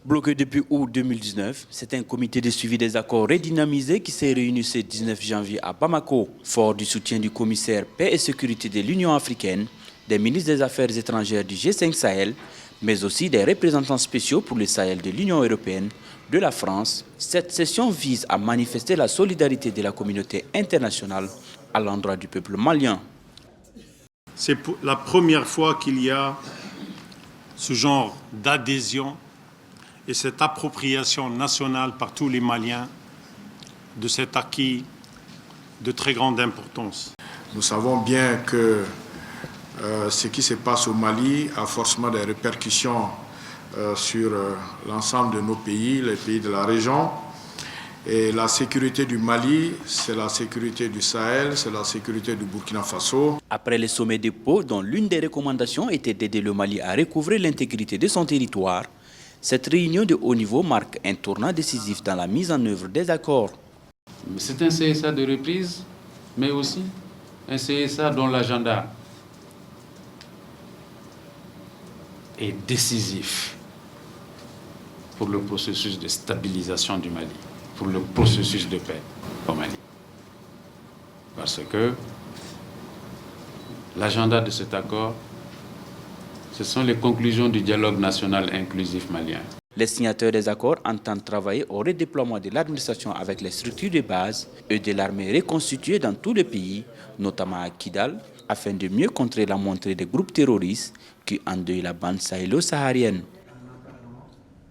Bloqué depuis août 2019, c'est un comité de suivi des accords redynamisés qui s'est réuni ce 19 janvier à Bamako. Fort du soutien du commissaire paix et sécurité de l'Union africaine, des ministres des Affaires étrangères du G5 Sahel, mais aussi des représentants spéciaux pour le Sahel de l'Union européenne, de la France, cette session vise à manifester la solidarité de la communauté internationale à l'endroit du peuple malien. C'est la première fois qu'il y a ce genre d'adhésion et cette appropriation nationale par tous les Maliens de cet acquis de très grande importance. Nous savons bien que ce qui se passe au Mali a forcément des répercussions sur l'ensemble de nos pays, les pays de la région. Et la sécurité du Mali, c'est la sécurité du Sahel, c'est la sécurité du Burkina Faso. Après le sommet de Pau, dont l'une des recommandations était d'aider le Mali à recouvrer l'intégrité de son territoire, cette réunion de haut niveau marque un tournant décisif dans la mise en œuvre des accords. C'est un CSA de reprise, mais aussi un CSA dont l'agenda est décisif pour le processus de stabilisation du Mali, pour le processus de paix au Mali. Parce que l'agenda de cet accord, ce sont les conclusions du dialogue national inclusif malien. Les signataires des accords entendent travailler au redéploiement de l'administration avec les structures de base et de l'armée reconstituée dans tout le pays, notamment à Kidal, afin de mieux contrer la montée des groupes terroristes qui endeuillent la bande sahélo-saharienne.